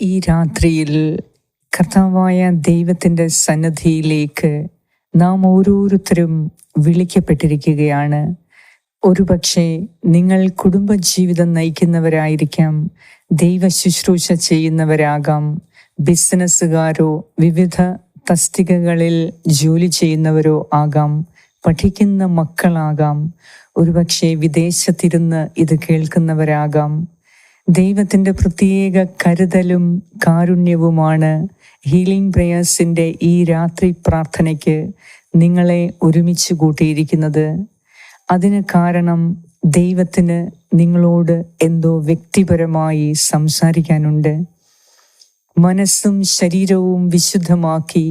ഈ രാത്രിയിൽ കർത്താവായ ദൈവത്തിൻ്റെ സന്നിധിയിലേക്ക് നാം ഓരോരുത്തരും വിളിക്കപ്പെട്ടിരിക്കുകയാണ്. ഒരുപക്ഷെ നിങ്ങൾ കുടുംബജീവിതം നയിക്കുന്നവരായിരിക്കാം, ദൈവ ശുശ്രൂഷ ചെയ്യുന്നവരാകാം, ബിസിനസ്സുകാരോ വിവിധ തസ്തികകളിൽ ജോലി ചെയ്യുന്നവരോ ആകാം, പഠിക്കുന്ന മക്കളാകാം, ഒരുപക്ഷെ വിദേശത്തിരുന്ന് ഇത് കേൾക്കുന്നവരാകാം. ദൈവത്തിൻ്റെ പ്രത്യേക കരുതലും കാരുണ്യവുമാണ് ഹീലിംഗ് പ്രേയേഴ്സിൻ്റെ ഈ രാത്രി പ്രാർത്ഥനയ്ക്ക് നിങ്ങളെ ഒരുമിച്ച് കൂട്ടിയിരിക്കുന്നത്. അതിന് കാരണം ദൈവത്തിന് നിങ്ങളോട് എന്തോ വ്യക്തിപരമായി സംസാരിക്കാനുണ്ട്. മനസ്സും ശരീരവും വിശുദ്ധമാക്കി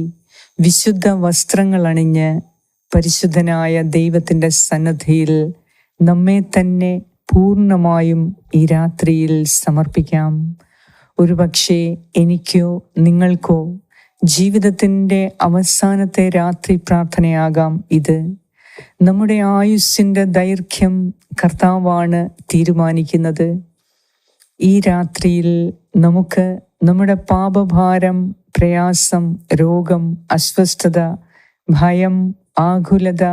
വിശുദ്ധ വസ്ത്രങ്ങൾ അണിഞ്ഞ് പരിശുദ്ധനായ ദൈവത്തിൻ്റെ സന്നിധിയിൽ നമ്മെ തന്നെ പൂർണ്ണമായും ഈ രാത്രിയിൽ സമർപ്പിക്കാം. ഒരുപക്ഷെ എനിക്കോ നിങ്ങൾക്കോ ജീവിതത്തിൻ്റെ അവസാനത്തെ രാത്രി പ്രാർത്ഥനയാകാം ഇത്. നമ്മുടെ ആയുസ്സിൻ്റെ ദൈർഘ്യം കർത്താവാണ് തീരുമാനിക്കുന്നത്. ഈ രാത്രിയിൽ നമുക്ക് നമ്മുടെ പാപഭാരം, പ്രയാസം, രോഗം, അസ്വസ്ഥത, ഭയം, ആകുലത,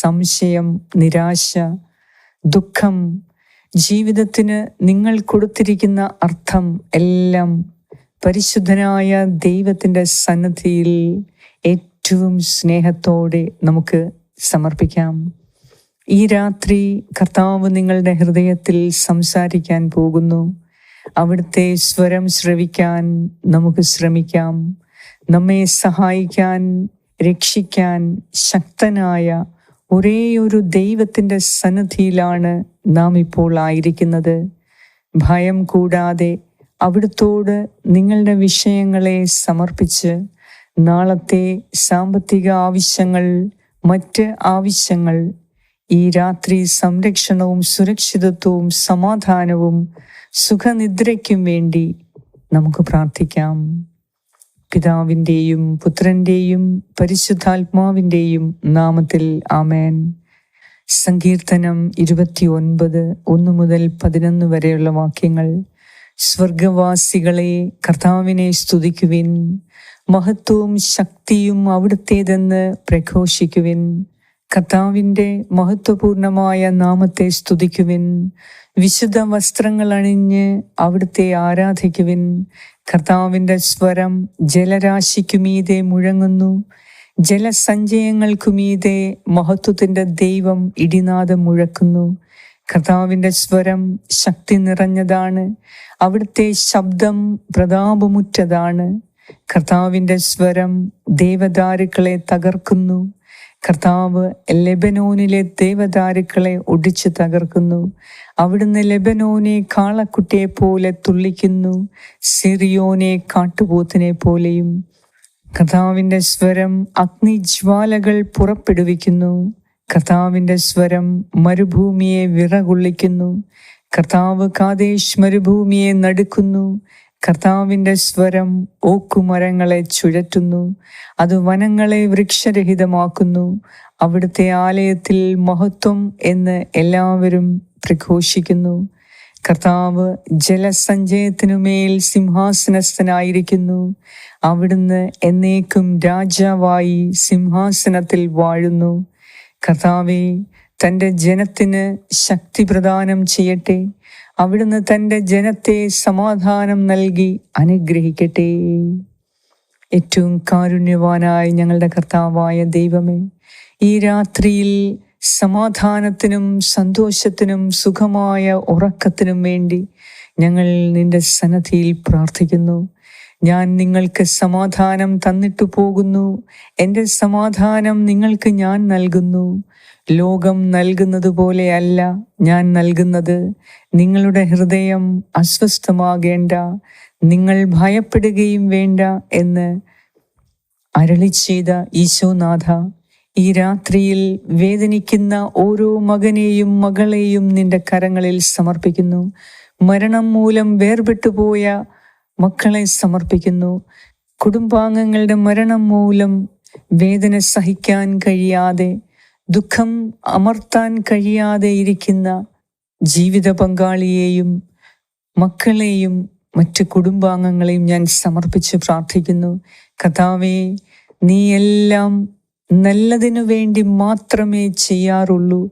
സംശയം, നിരാശ, ദുഃഖം, ജീവിതത്തിന് നിങ്ങൾ കൊടുത്തിരിക്കുന്ന അർത്ഥം എല്ലാം പരിശുദ്ധനായ ദൈവത്തിൻ്റെ സന്നിധിയിൽ ഏറ്റവും സ്നേഹത്തോടെ നമുക്ക് സമർപ്പിക്കാം. ഈ രാത്രി കർത്താവ് നിങ്ങളുടെ ഹൃദയത്തിൽ സംസാരിക്കാൻ പോകുന്നു. അവിടുത്തെ സ്വരം ശ്രവിക്കാൻ നമുക്ക് ശ്രമിക്കാം. നമ്മെ സഹായിക്കാൻ, രക്ഷിക്കാൻ ശക്തനായ ഒരേയൊരു ദൈവത്തിൻ്റെ സന്നിധിയിലാണ് നാം ഇപ്പോൾ ആയിരിക്കുന്നത്. ഭയം കൂടാതെ അവിടുത്തോട് നിങ്ങളുടെ വിഷയങ്ങളെ സമർപ്പിച്ച് നാളത്തെ സാമ്പത്തിക ആവശ്യങ്ങൾ, മറ്റ് ആവശ്യങ്ങൾ, ഈ രാത്രി സംരക്ഷണവും സുരക്ഷിതത്വവും സമാധാനവും സുഖനിദ്രയ്ക്കും വേണ്ടി നമുക്ക് പ്രാർത്ഥിക്കാം. പിതാവിൻ്റെയും പുത്രൻ്റെയും പരിശുദ്ധാത്മാവിൻ്റെയും നാമത്തിൽ ആമേൻ. സങ്കീർത്തനം 29, 1 മുതൽ 11 വരെയുള്ള വാക്യങ്ങൾ. സ്വർഗവാസികളെ, കർത്താവിനെ സ്തുതിക്കുവിൻ, മഹത്വവും ശക്തിയും അവിടുത്തേതെന്ന് പ്രഘോഷിക്കുവിൻ. കർത്താവിൻ്റെ മഹത്വപൂർണമായ നാമത്തെ സ്തുതിക്കുവിൻ. വിശുദ്ധ വസ്ത്രങ്ങൾ അണിഞ്ഞ് അവിടുത്തെ ആരാധിക്കുവിൻ. കർത്താവിൻ്റെ സ്വരം ജലരാശിക്കുമീതെ മുഴങ്ങുന്നു. ജലസഞ്ചയങ്ങൾക്കുമീതെ മഹത്വത്തിൻ്റെ ദൈവം ഇടിനാദം മുഴക്കുന്നു. കർത്താവിൻ്റെ സ്വരം ശക്തി നിറഞ്ഞതാണ്. അവിടുത്തെ ശബ്ദം പ്രതാപമുറ്റതാണ്. കർത്താവിൻ്റെ സ്വരം ദേവദാരുക്കളെ തകർക്കുന്നു. കർത്താവ് ലെബനോനിലെ ദേവദാരുക്കളെ ഒടിച്ചു തകർക്കുന്നു. അവിടുന്ന് ലെബനോനെ കാളക്കുട്ടിയെ പോലെ തുള്ളിക്കുന്നു, സിറിയോനെ കാട്ടുപോത്തിനെ പോലെയും. കർത്താവിൻ്റെ സ്വരം അഗ്നിജ്വാലകൾ പുറപ്പെടുവിക്കുന്നു. കർത്താവിൻ്റെ സ്വരം മരുഭൂമിയെ വിറകൊള്ളിക്കുന്നു. കർത്താവ് കാദേശ് മരുഭൂമിയെ നടുക്കുന്നു. കർത്താവിൻ്റെ സ്വരം ഓക്കുമരങ്ങളെ ചുഴറ്റുന്നു. അത് വനങ്ങളെ വൃക്ഷരഹിതമാക്കുന്നു. അവിടുത്തെ ആലയത്തിൽ മഹത്വം എന്ന് എല്ലാവരും പ്രഘോഷിക്കുന്നു. കർത്താവ് ജലസഞ്ചയത്തിനുമേൽ സിംഹാസനസ്ഥനായിരിക്കുന്നു. അവിടുന്ന് എന്നേക്കും രാജാവായി സിംഹാസനത്തിൽ വാഴുന്നു. കർത്താവേ, തൻ്റെ ജനത്തിന് ശക്തി പ്രദാനം ചെയ്യട്ടെ. അവിടുന്ന് തൻ്റെ ജനത്തെ സമാധാനം നൽകി അനുഗ്രഹിക്കട്ടെ. ഏറ്റവും കാരുണ്യവാനായ ഞങ്ങളുടെ കർത്താവായ ദൈവമേ, ഈ രാത്രിയിൽ സമാധാനത്തിനും സന്തോഷത്തിനും സുഖമായ ഉറക്കത്തിനും വേണ്ടി ഞങ്ങൾ നിന്റെ സന്നിധിയിൽ പ്രാർത്ഥിക്കുന്നു. ഞാൻ നിങ്ങൾക്ക് സമാധാനം തന്നിട്ടു പോകുന്നു. എൻ്റെ സമാധാനം നിങ്ങൾക്ക് ഞാൻ നൽകുന്നു. ലോകം നൽകുന്നത് പോലെയല്ല ഞാൻ നൽകുന്നത്. നിങ്ങളുടെ ഹൃദയം അസ്വസ്ഥമാകേണ്ട, നിങ്ങൾ ഭയപ്പെടുകയും വേണ്ട എന്ന് അരുളിച്ചെയ്ത ഈശോനാഥ, ഈ രാത്രിയിൽ വേദനിക്കുന്ന ഓരോ മകനെയും മകളെയും നിന്റെ കരങ്ങളിൽ സമർപ്പിക്കുന്നു. മരണം മൂലം വേർപെട്ടുപോയ മക്കളെ സമർപ്പിക്കുന്നു. കുടുംബാംഗങ്ങളുടെ മരണം മൂലം വേദന സഹിക്കാൻ കഴിയാതെ, ദുഃഖം അമർത്താൻ കഴിയാതെ ഇരിക്കുന്ന ജീവിത പങ്കാളിയെയും മക്കളെയും മറ്റ് കുടുംബാംഗങ്ങളെയും ഞാൻ സമർപ്പിച്ച് പ്രാർത്ഥിക്കുന്നു. കർത്താവേ, നീ എല്ലാം നല്ലതിനു വേണ്ടി മാത്രമേ ചെയ്യാറുള്ളൂ.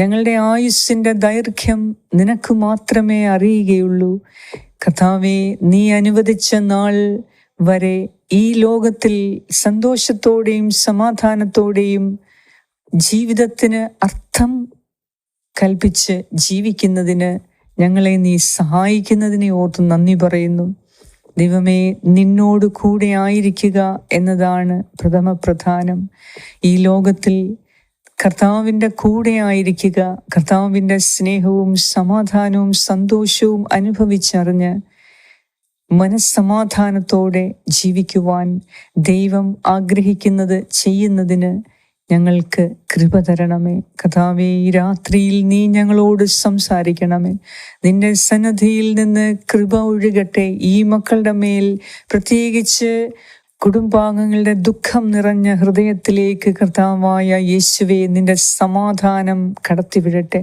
ഞങ്ങളുടെ ആയുസ്സിൻ്റെ ദൈർഘ്യം നിനക്ക് മാത്രമേ അറിയുകയുള്ളൂ. കർത്താവേ, നീ അനുവദിച്ച നാൾ വരെ ഈ ലോകത്തിൽ സന്തോഷത്തോടെയും സമാധാനത്തോടെയും ജീവിതത്തിന് അർത്ഥം കൽപ്പിച്ച് ജീവിക്കുന്നതിന് ഞങ്ങളെ നീ സഹായിക്കുന്നതിനെ ഓർത്ത് നന്ദി പറയുന്നു. ദൈവമേ, നിന്നോട് കൂടെ ആയിരിക്കുക എന്നതാണ് പ്രധാനം. ഈ ലോകത്തിൽ കർത്താവിൻ്റെ കൂടെ ആയിരിക്കുക, കർത്താവിൻ്റെ സ്നേഹവും സമാധാനവും സന്തോഷവും അനുഭവിച്ചറിഞ്ഞ് മനസ്സമാധാനത്തോടെ ജീവിക്കുവാൻ ദൈവം ആഗ്രഹിക്കുന്നത് ചെയ്യുന്നതിന് ഞങ്ങൾക്ക് കൃപ തരണമേ. കർത്താവേ, ഈ രാത്രിയിൽ നീ ഞങ്ങളോട് സംസാരിക്കണമേ. നിന്റെ സന്നിധിയിൽ നിന്ന് കൃപ ഒഴുകട്ടെ ഈ മക്കളുടെ മേൽ, പ്രത്യേകിച്ച് കുടുംബാംഗങ്ങളുടെ ദുഃഖം നിറഞ്ഞ ഹൃദയത്തിലേക്ക് കർത്താവായ യേശുവേ, നിന്റെ സമാധാനം കടത്തിവിടട്ടെ.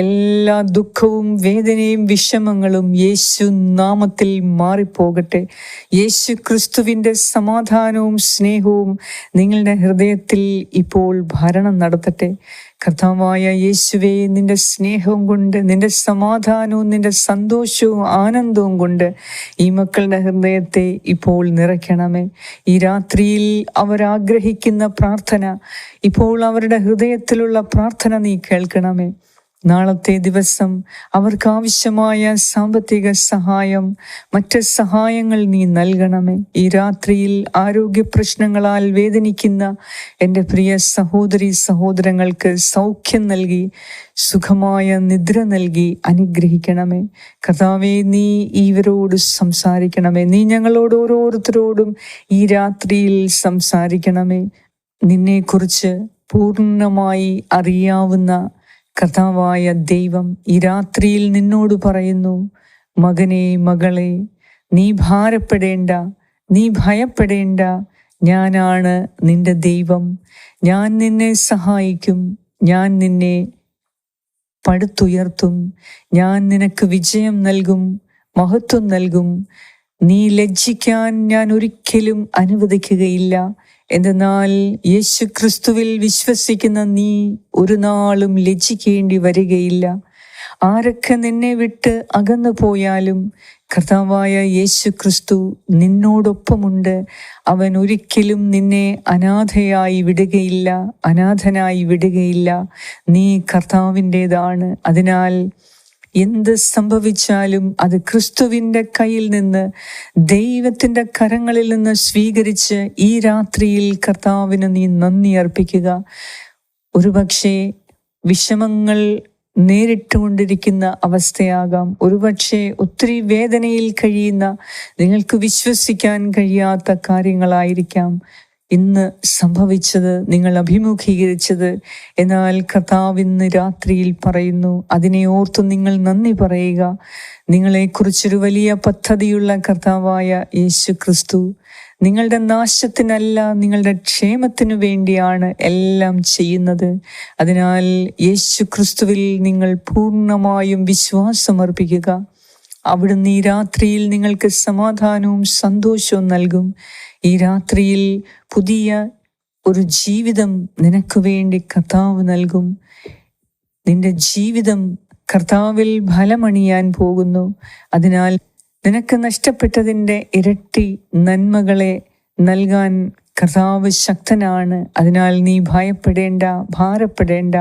എല്ലാ ദുഃഖവും വേദനയും വിഷമങ്ങളും യേശു നാമത്തിൽ മാറിപ്പോകട്ടെ. യേശു ക്രിസ്തുവിൻ്റെ സമാധാനവും സ്നേഹവും നിങ്ങളുടെ ഹൃദയത്തിൽ ഇപ്പോൾ ഭരണം നടത്തട്ടെ. കർത്താവായ യേശുവേ, നിന്റെ സ്നേഹവും കൊണ്ട്, നിന്റെ സമാധാനവും നിന്റെ സന്തോഷവും ആനന്ദവും കൊണ്ട് ഈ മക്കളുടെ ഹൃദയത്തെ ഇപ്പോൾ നിറയ്ക്കണമേ. ഈ രാത്രിയിൽ അവരാഗ്രഹിക്കുന്ന പ്രാർത്ഥന, ഇപ്പോൾ അവരുടെ ഹൃദയത്തിലുള്ള പ്രാർത്ഥന നീ കേൾക്കണമേ. നാളത്തെ ദിവസം അവർക്കാവശ്യമായ സാമ്പത്തിക സഹായം, മറ്റ് സഹായങ്ങൾ നീ നൽകണമേ. ഈ രാത്രിയിൽ ആരോഗ്യ പ്രശ്നങ്ങളാൽ വേദനിക്കുന്ന എൻ്റെ പ്രിയ സഹോദരി സഹോദരങ്ങൾക്ക് സൗഖ്യം നൽകി സുഖമായ നിദ്ര നൽകി അനുഗ്രഹിക്കണമേ. കർത്താവേ, നീ ഇവരോട് സംസാരിക്കണമേ. നീ ഞങ്ങളോട് ഓരോരുത്തരോടും ഈ രാത്രിയിൽ സംസാരിക്കണമേ. നിന്നെക്കുറിച്ച് പൂർണ്ണമായി അറിയാവുന്ന കർത്താവായ ദൈവം ഈ രാത്രിയിൽ നിന്നോട് പറയുന്നു, മകനെ, മകളെ, നീ ഭാരപ്പെടേണ്ട, നീ ഭയപ്പെടേണ്ട. ഞാനാണ് നിന്റെ ദൈവം. ഞാൻ നിന്നെ സഹായിക്കും. ഞാൻ നിന്നെ പടുത്തുയർത്തും. ഞാൻ നിനക്ക് വിജയം നൽകും, മഹത്വം നൽകും. നീ ലജ്ജിക്കാൻ ഞാൻ ഒരിക്കലും അനുവദിക്കുകയില്ല. എന്തെന്നാൽ യേശു ക്രിസ്തുവിൽ വിശ്വസിക്കുന്ന നീ ഒരു നാളും ലജ്ജിക്കേണ്ടി വരികയില്ല. ആരൊക്കെ നിന്നെ വിട്ട് അകന്നു പോയാലും കർത്താവായ യേശു ക്രിസ്തു നിന്നോടൊപ്പമുണ്ട്. അവൻ ഒരിക്കലും നിന്നെ അനാഥനായി വിടുകയില്ല. നീ കർത്താവിൻ്റെതാണ്. അതിനാൽ എന്ത് സംഭവിച്ചാലും അത് ക്രിസ്തുവിൻ്റെ കയ്യിൽ നിന്ന്, ദൈവത്തിൻ്റെ കരങ്ങളിൽ നിന്ന് സ്വീകരിച്ച് ഈ രാത്രിയിൽ കർത്താവിന് നീ നന്ദി അർപ്പിക്കുക. ഒരുപക്ഷെ വിഷമങ്ങൾ നേരിട്ടുകൊണ്ടിരിക്കുന്ന അവസ്ഥയാകാം. ഒരുപക്ഷെ ഒത്തിരി വേദനയിൽ കഴിയുന്ന, നിങ്ങൾക്ക് വിശ്വസിക്കാൻ കഴിയാത്ത കാര്യങ്ങളായിരിക്കാം ഇന്ന് സംഭവിച്ചത്, നിങ്ങൾ അഭിമുഖീകരിച്ചത്. എന്നാൽ കർത്താവ് ഇന്ന് രാത്രിയിൽ പറയുന്നു, അതിനെ ഓർത്ത് നിങ്ങൾ നന്ദി പറയുക. നിങ്ങളെക്കുറിച്ചൊരു വലിയ പദ്ധതിയുള്ള കർത്താവായ യേശു ക്രിസ്തു നിങ്ങളുടെ നാശത്തിനല്ല, നിങ്ങളുടെ ക്ഷേമത്തിനു വേണ്ടിയാണ് എല്ലാം ചെയ്യുന്നത്. അതിനാൽ യേശു ക്രിസ്തുവിൽ നിങ്ങൾ പൂർണ്ണമായും വിശ്വാസമർപ്പിക്കുക. അവിടുന്ന് ഈ രാത്രിയിൽ നിങ്ങൾക്ക് സമാധാനവും സന്തോഷവും നൽകും. ഈ രാത്രിയിൽ പുതിയ ഒരു ജീവിതം നിനക്ക് വേണ്ടി കർത്താവ് നൽകും. നിന്റെ ജീവിതം കർത്താവിൽ ഫലമണിയാൻ പോകുന്നു. അതിനാൽ നിനക്ക് നഷ്ടപ്പെട്ടതിൻ്റെ ഇരട്ടി നന്മകളെ നൽകാൻ കർത്താവ് ശക്തനാണ്. അതിനാൽ നീ ഭയപ്പെടേണ്ട, ഭാരപ്പെടേണ്ട,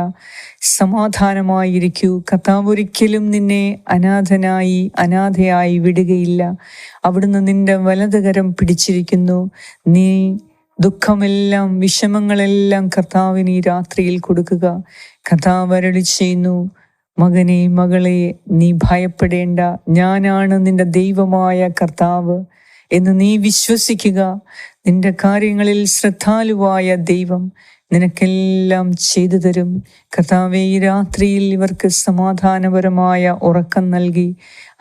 സമാധാനമായിരിക്കൂ. കർത്താവ് ഒരിക്കലും നിന്നെ അനാഥയായി വിടുകയില്ല. അവിടുന്ന് നിന്റെ വലതുകരം പിടിച്ചിരിക്കുന്നു. നീ ദുഃഖമെല്ലാം, വിഷമങ്ങളെല്ലാം കർത്താവിന് ഈ രാത്രിയിൽ കൊടുക്കുക. കർത്താവ് അരുളി ചെയ്യുന്നു, മകനെ, മകളെ, നീ ഭയപ്പെടേണ്ട. ഞാനാണ് നിന്റെ ദൈവമായ കർത്താവ് എന്ന് നീ വിശ്വസിക്കുക. നിന്റെ കാര്യങ്ങളിൽ ശ്രദ്ധാലുവായ ദൈവം നിനക്കെല്ലാം ചെയ്തു തരും. കർത്താവേ, ഈ രാത്രിയിൽ ഇവർക്ക് സമാധാനപരമായ ഉറക്കം നൽകി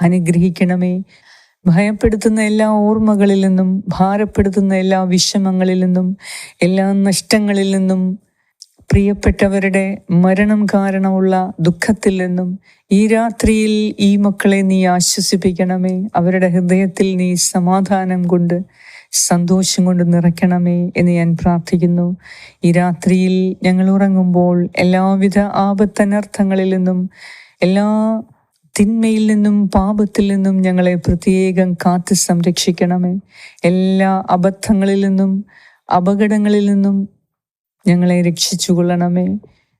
അനുഗ്രഹിക്കണമേ. ഭയപ്പെടുത്തുന്ന എല്ലാ ഓർമ്മകളിൽ നിന്നും, ഭാരപ്പെടുത്തുന്ന എല്ലാ വിഷമങ്ങളിൽ നിന്നും, എല്ലാ നഷ്ടങ്ങളിൽ നിന്നും, പ്രിയപ്പെട്ടവരുടെ മരണം കാരണമുള്ള ദുഃഖത്തിൽ നിന്നും ഈ രാത്രിയിൽ ഈ മക്കളെ നീ ആശ്വസിപ്പിക്കണമേ. അവരുടെ ഹൃദയത്തിൽ നീ സമാധാനം കൊണ്ട് സന്തോഷം കൊണ്ട് നിറയ്ക്കണമേ എന്ന് ഞാൻ പ്രാർത്ഥിക്കുന്നു. ഈ രാത്രിയിൽ ഞങ്ങൾ ഉറങ്ങുമ്പോൾ എല്ലാവിധ ആപത്തനർത്ഥങ്ങളിൽ നിന്നും, എല്ലാ തിന്മയിൽ നിന്നും, പാപത്തിൽ നിന്നും ഞങ്ങളെ പ്രത്യേകം കാത്ത് സംരക്ഷിക്കണമേ. എല്ലാ അബദ്ധങ്ങളിൽ നിന്നും, അപകടങ്ങളിൽ നിന്നും ഞങ്ങളെ രക്ഷിച്ചുകൊള്ളണമേ.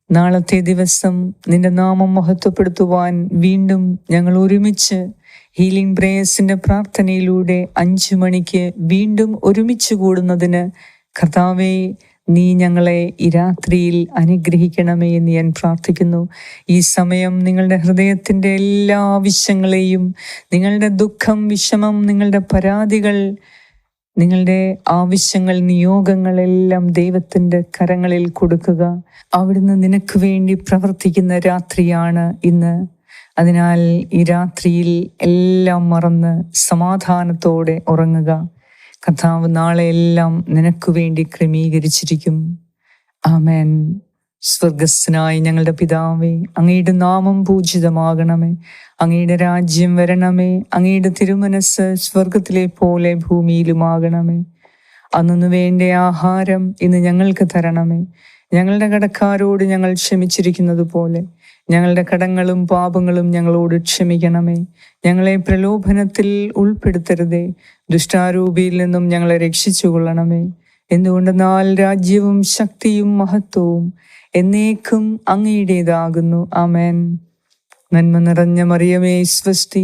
നാളത്തെ ദിവസം നിന്റെ നാമം മഹത്വപ്പെടുത്തുവാൻ വീണ്ടും ഞങ്ങൾ ഒരുമിച്ച് ഹീലിംഗ് പ്രേയേഴ്സിന്റെ പ്രാർത്ഥനയിലൂടെ 5 മണിക്ക് വീണ്ടും ഒരുമിച്ച് കൂടുന്നതിന് കർത്താവേ, നീ ഞങ്ങളെ ഈ രാത്രിയിൽ അനുഗ്രഹിക്കണമേ എന്ന് ഞാൻ പ്രാർത്ഥിക്കുന്നു. ഈ സമയം നിങ്ങളുടെ ഹൃദയത്തിൻ്റെ എല്ലാ ആവശ്യങ്ങളെയും, നിങ്ങളുടെ ദുഃഖം, വിഷമം, നിങ്ങളുടെ പരാതികൾ, നിങ്ങളുടെ ആവശ്യങ്ങൾ, നിയോഗങ്ങളെല്ലാം ദൈവത്തിൻ്റെ കരങ്ങളിൽ കൊടുക്കുക. അവിടുന്ന് നിനക്ക് വേണ്ടി പ്രവർത്തിക്കുന്ന രാത്രിയാണ് ഇന്ന്. അതിനാൽ ഈ രാത്രിയിൽ എല്ലാം മറന്ന് സമാധാനത്തോടെ ഉറങ്ങുക. കർത്താവ് നാളെ എല്ലാം നിനക്ക് വേണ്ടി ക്രമീകരിച്ചിരിക്കും. ആമേൻ. സ്വർഗസ്ഥനായ ഞങ്ങളുടെ പിതാവേ, അങ്ങയുടെ നാമം പൂജിതമാകണമേ. അങ്ങയുടെ രാജ്യം വരണമേ. അങ്ങയുടെ തിരുമനസ് സ്വർഗത്തിലെ പോലെ ഭൂമിയിലുമാകണമേ. അന്നു വേണ്ട ആഹാരം ഇന്ന് ഞങ്ങൾക്ക് തരണമേ. ഞങ്ങളുടെ കടക്കാരോട് ഞങ്ങൾ ക്ഷമിച്ചിരിക്കുന്നത് പോലെ ഞങ്ങളുടെ കടങ്ങളും പാപങ്ങളും ഞങ്ങളോട് ക്ഷമിക്കണമേ. ഞങ്ങളെ പ്രലോഭനത്തിൽ ഉൾപ്പെടുത്തരുതേ, ദുഷ്ടാരൂപിയിൽ നിന്നും ഞങ്ങളെ രക്ഷിച്ചുകൊള്ളണമേ. എന്തുകൊണ്ടെന്നാൽ രാജ്യവും ശക്തിയും മഹത്വവും എന്നേക്കും അങ്ങയുടേതാകുന്നു. ആമേൻ. നന്മ നിറഞ്ഞ മറിയമേ സ്വസ്തി,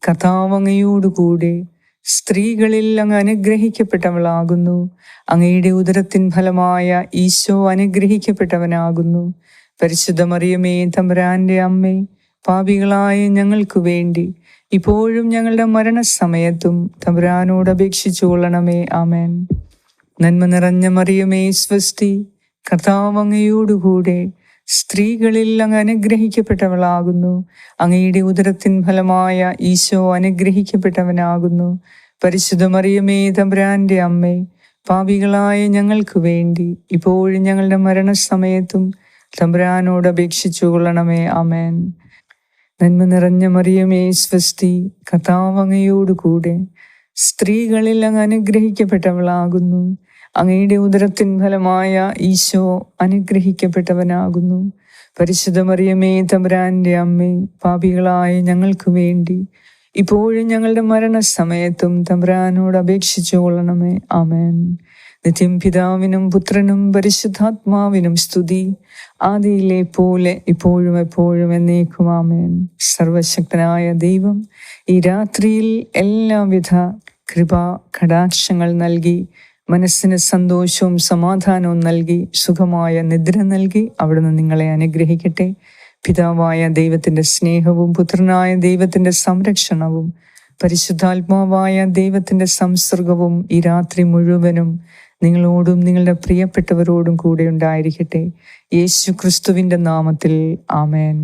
കർത്താവ് അങ്ങയോടുകൂടെ സ്ത്രീകളിൽ അങ്ങ് അനുഗ്രഹിക്കപ്പെട്ടവളാകുന്നു. അങ്ങയുടെ ഉദരത്തിൻ ഫലമായ ഈശോ അനുഗ്രഹിക്കപ്പെട്ടവനാകുന്നു. പരിശുദ്ധ മറിയമേ, തമ്പുരാന്റെ അമ്മേ, പാപികളായ ഞങ്ങൾക്ക് വേണ്ടി ഇപ്പോഴും ഞങ്ങളുടെ മരണസമയത്തും തമ്പുരാനോട് അപേക്ഷിച്ചു കൊള്ളണമേ. ആമേൻ. നന്മ നിറഞ്ഞ മറിയമേ സ്വസ്തി, കർത്താവ് അങ്ങയോടുകൂടെ സ്ത്രീകളിൽ അങ്ങ് അനുഗ്രഹിക്കപ്പെട്ടവളാകുന്നു. അങ്ങയുടെ ഉദരത്തിൻ ഫലമായ ഈശോ അനുഗ്രഹിക്കപ്പെട്ടവനാകുന്നു. പരിശുദ്ധ മറിയമേ, തമ്പുരാന്റെ അമ്മേ, പാപികളായ ഞങ്ങൾക്ക് വേണ്ടി ഇപ്പോഴും ഞങ്ങളുടെ മരണസമയത്തും തമ്പുരാനോട് അപേക്ഷിച്ചു കൊള്ളണമേ. ആമേൻ. നന്മ നിറഞ്ഞ മറിയമേ സ്വസ്തി, കർത്താവ് അങ്ങയോടുകൂടെ സ്ത്രീകളിൽ അങ്ങ് അനുഗ്രഹിക്കപ്പെട്ടവളാകുന്നു. അങ്ങയുടെ ഉദരത്തിൻ ഫലമായ ഈശോ അനുഗ്രഹിക്കപ്പെട്ടവനാകുന്നു. പരിശുദ്ധ മറിയമേ, തമ്പുരാന്റെ അമ്മേ, പാപികളായ ഞങ്ങൾക്ക് വേണ്ടി ഇപ്പോഴും ഞങ്ങളുടെ മരണസമയത്തും തമ്പുരാനോട് അപേക്ഷിച്ചു കൊള്ളണമേ. ആമേൻ. നിത്യം പിതാവിനും പുത്രനും പരിശുദ്ധാത്മാവിനും സ്തുതി, ആദിയിലെ പോലെ ഇപ്പോഴും എപ്പോഴും എന്നേക്കും. ആമേൻ. സർവശക്തനായ ദൈവം ഈ രാത്രിയിൽ എല്ലാവിധ കൃപാ കടാക്ഷങ്ങൾ നൽകി, മനസ്സിന് സന്തോഷവും സമാധാനവും നൽകി, സുഖമായ നിദ്ര നൽകി അവിടുന്ന് നിങ്ങളെ അനുഗ്രഹിക്കട്ടെ. പിതാവായ ദൈവത്തിൻ്റെ സ്നേഹവും പുത്രനായ ദൈവത്തിൻ്റെ സംരക്ഷണവും പരിശുദ്ധാത്മാവായ ദൈവത്തിൻ്റെ സംസർഗവും ഈ രാത്രി മുഴുവനും നിങ്ങളോടും നിങ്ങളുടെ പ്രിയപ്പെട്ടവരോടും കൂടെ ഉണ്ടായിരിക്കട്ടെ. യേശു ക്രിസ്തുവിൻ്റെ നാമത്തിൽ. ആമേൻ.